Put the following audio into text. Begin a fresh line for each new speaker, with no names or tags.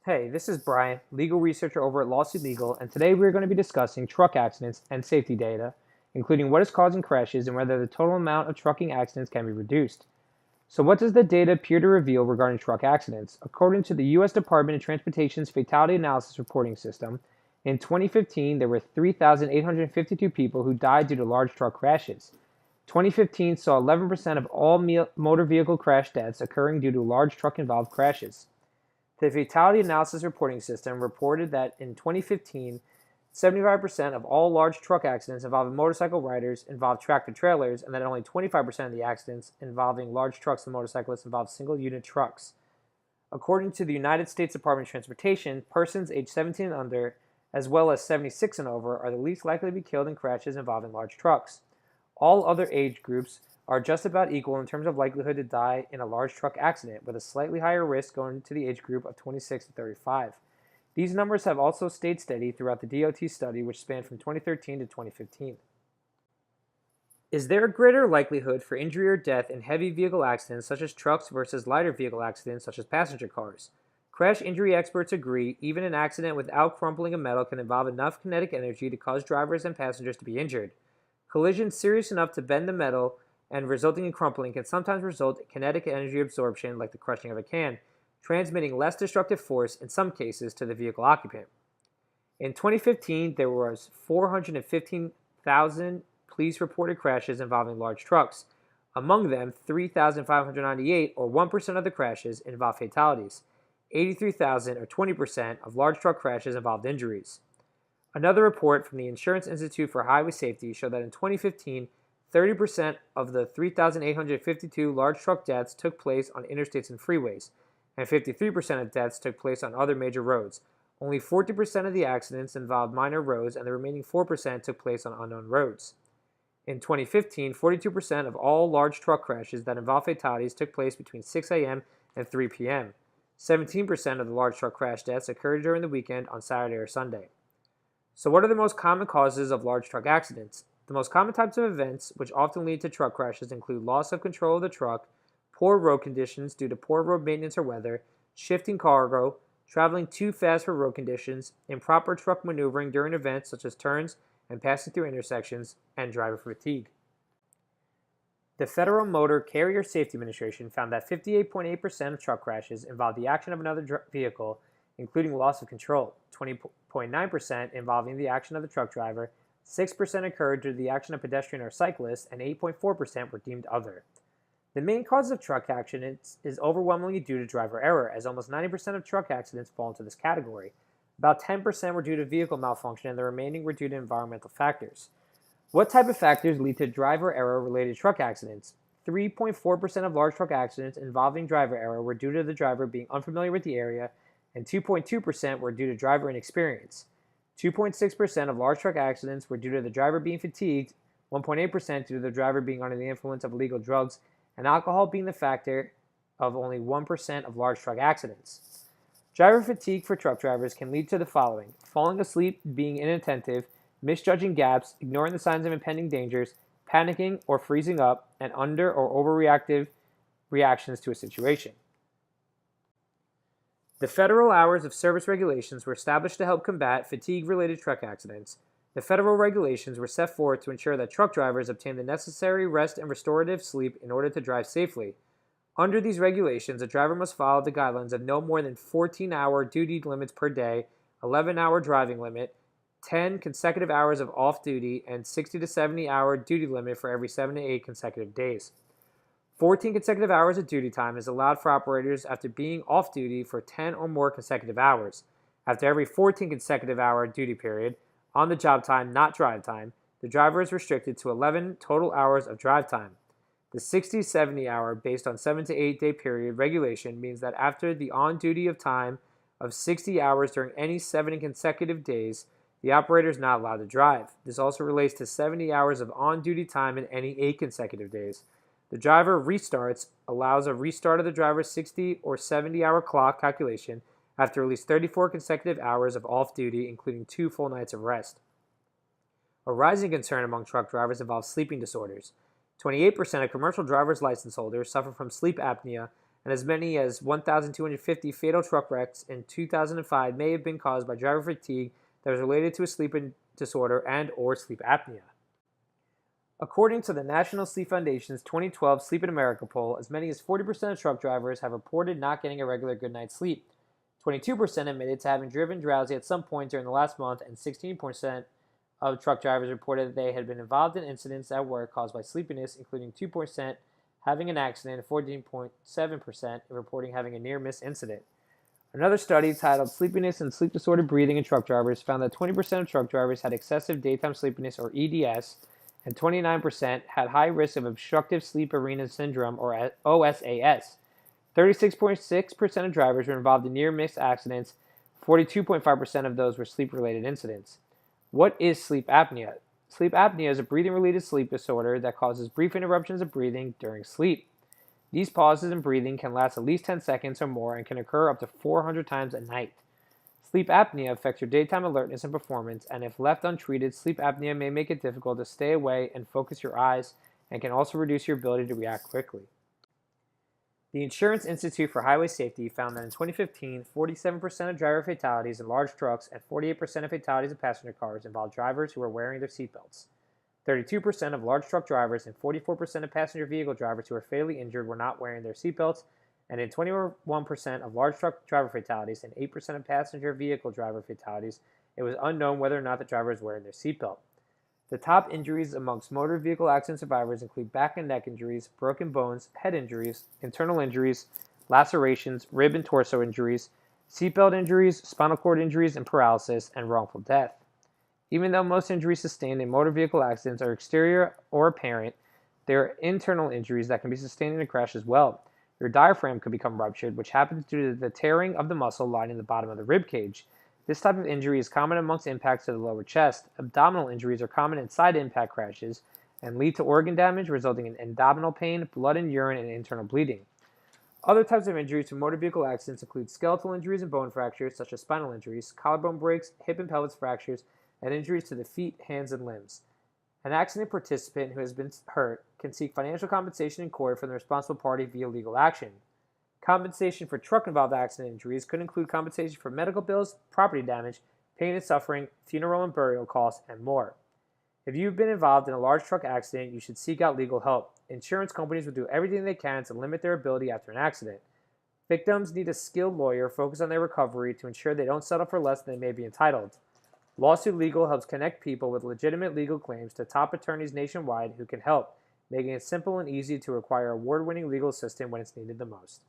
Hey, this is Brian, legal researcher over at Lawsuit Legal, and today we're going to be discussing truck accidents and safety data, including what is causing crashes and whether the total amount of trucking accidents can be reduced. So, what does the data appear to reveal regarding truck accidents? According to the U.S. Department of Transportation's Fatality Analysis Reporting System, in 2015 there were 3,852 people who died due to large truck crashes. 2015 saw 11% of all motor vehicle crash deaths occurring due to large truck involved crashes. The Fatality Analysis Reporting System reported that in 2015, 75% of all large truck accidents involving motorcycle riders involved tractor trailers, and that only 25% of the accidents involving large trucks and motorcyclists involved single unit trucks. According to the United States Department of Transportation, persons aged 17 and under, as well as 76 and over, are the least likely to be killed in crashes involving large trucks. All other age groups are just about equal in terms of likelihood to die in a large truck accident, with a slightly higher risk going to the age group of 26 to 35. These numbers have also stayed steady throughout the DOT study, which spanned from 2013 to 2015. Is there a greater likelihood for injury or death in heavy vehicle accidents such as trucks versus lighter vehicle accidents such as passenger cars? Crash injury experts agree even an accident without crumpling of metal can involve enough kinetic energy to cause drivers and passengers to be injured. Collisions serious enough to bend the metal and resulting in crumpling can sometimes result in kinetic energy absorption like the crushing of a can, transmitting less destructive force in some cases to the vehicle occupant. In 2015, there was 415,000 police-reported crashes involving large trucks. Among them, 3,598, or 1% of the crashes, involved fatalities. 83,000, or 20%, of large truck crashes involved injuries. Another report from the Insurance Institute for Highway Safety showed that in 2015, 30% of the 3,852 large truck deaths took place on interstates and freeways, and 53% of deaths took place on other major roads. Only 40% of the accidents involved minor roads, and the remaining 4% took place on unknown roads. In 2015, 42% of all large truck crashes that involved fatalities took place between 6 a.m. and 3 p.m. 17% of the large truck crash deaths occurred during the weekend on Saturday or Sunday. So what are the most common causes of large truck accidents? The most common types of events which often lead to truck crashes include loss of control of the truck, poor road conditions due to poor road maintenance or weather, shifting cargo, traveling too fast for road conditions, improper truck maneuvering during events such as turns and passing through intersections, and driver fatigue. The Federal Motor Carrier Safety Administration found that 58.8% of truck crashes involved the action of another vehicle, including loss of control, 20.9% involving the action of the truck driver, 6% occurred due to the action of pedestrian or cyclist, and 8.4% were deemed other. The main cause of truck accidents is overwhelmingly due to driver error, as almost 90% of truck accidents fall into this category. About 10% were due to vehicle malfunction, and the remaining were due to environmental factors. What type of factors lead to driver error-related truck accidents? 3.4% of large truck accidents involving driver error were due to the driver being unfamiliar with the area, and 2.2% were due to driver inexperience. 2.6% of large truck accidents were due to the driver being fatigued, 1.8% due to the driver being under the influence of illegal drugs, and alcohol being the factor of only 1% of large truck accidents. Driver fatigue for truck drivers can lead to the following: falling asleep, being inattentive, misjudging gaps, ignoring the signs of impending dangers, panicking or freezing up, and under or overreactive reactions to a situation. The Federal Hours of Service regulations were established to help combat fatigue-related truck accidents. The federal regulations were set forth to ensure that truck drivers obtain the necessary rest and restorative sleep in order to drive safely. Under these regulations, a driver must follow the guidelines of no more than 14-hour duty limits per day, 11-hour driving limit, 10 consecutive hours of off-duty, and 60 to 70-hour duty limit for every 7 to 8 consecutive days. 14 consecutive hours of duty time is allowed for operators after being off-duty for 10 or more consecutive hours. After every 14 consecutive hour duty period, on the job time, not drive time, the driver is restricted to 11 total hours of drive time. The 60-70 hour based on 7 to 8 day period regulation means that after the on-duty of time of 60 hours during any 7 consecutive days, the operator is not allowed to drive. This also relates to 70 hours of on-duty time in any 8 consecutive days. The driver restarts allows a restart of the driver's 60 or 70-hour clock calculation after at least 34 consecutive hours of off-duty, including 2 full nights of rest. A rising concern among truck drivers involves sleeping disorders. 28% of commercial driver's license holders suffer from sleep apnea, and as many as 1,250 fatal truck wrecks in 2005 may have been caused by driver fatigue that was related to a sleep disorder and or sleep apnea. According to the National Sleep Foundation's 2012 Sleep in America poll, as many as 40% of truck drivers have reported not getting a regular good night's sleep. 22% admitted to having driven drowsy at some point during the last month, and 16% of truck drivers reported that they had been involved in incidents at work caused by sleepiness, including 2% having an accident and 14.7% reporting having a near-miss incident. Another study titled Sleepiness and Sleep Disordered Breathing in Truck Drivers found that 20% of truck drivers had excessive daytime sleepiness, or EDS, and 29% had high risk of obstructive sleep apnea syndrome, or OSAS. 36.6% of drivers were involved in near-miss accidents. 42.5% of those were sleep-related incidents. What is sleep apnea? Sleep apnea is a breathing-related sleep disorder that causes brief interruptions of breathing during sleep. These pauses in breathing can last at least 10 seconds or more and can occur up to 400 times a night. Sleep apnea affects your daytime alertness and performance, and if left untreated, sleep apnea may make it difficult to stay awake and focus your eyes, and can also reduce your ability to react quickly. The Insurance Institute for Highway Safety found that in 2015, 47% of driver fatalities in large trucks and 48% of fatalities in passenger cars involved drivers who were wearing their seatbelts. 32% of large truck drivers and 44% of passenger vehicle drivers who were fatally injured were not wearing their seatbelts, and in 21% of large truck driver fatalities and 8% of passenger vehicle driver fatalities, it was unknown whether or not the driver was wearing their seatbelt. The top injuries amongst motor vehicle accident survivors include back and neck injuries, broken bones, head injuries, internal injuries, lacerations, rib and torso injuries, seatbelt injuries, spinal cord injuries and paralysis, and wrongful death. Even though most injuries sustained in motor vehicle accidents are exterior or apparent, there are internal injuries that can be sustained in a crash as well. Your diaphragm could become ruptured, which happens due to the tearing of the muscle lining the bottom of the rib cage. This type of injury is common amongst impacts to the lower chest. Abdominal injuries are common in side impact crashes and lead to organ damage, resulting in abdominal pain, blood and urine, and internal bleeding. Other types of injuries from motor vehicle accidents include skeletal injuries and bone fractures, such as spinal injuries, collarbone breaks, hip and pelvis fractures, and injuries to the feet, hands, and limbs. An accident participant who has been hurt can seek financial compensation in court from the responsible party via legal action. Compensation for truck-involved accident injuries could include compensation for medical bills, property damage, pain and suffering, funeral and burial costs, and more. If you've been involved in a large truck accident, you should seek out legal help. Insurance companies will do everything they can to limit their ability after an accident. Victims need a skilled lawyer focused on their recovery to ensure they don't settle for less than they may be entitled. Lawsuit Legal helps connect people with legitimate legal claims to top attorneys nationwide who can help, making it simple and easy to acquire award-winning legal assistance when it's needed the most.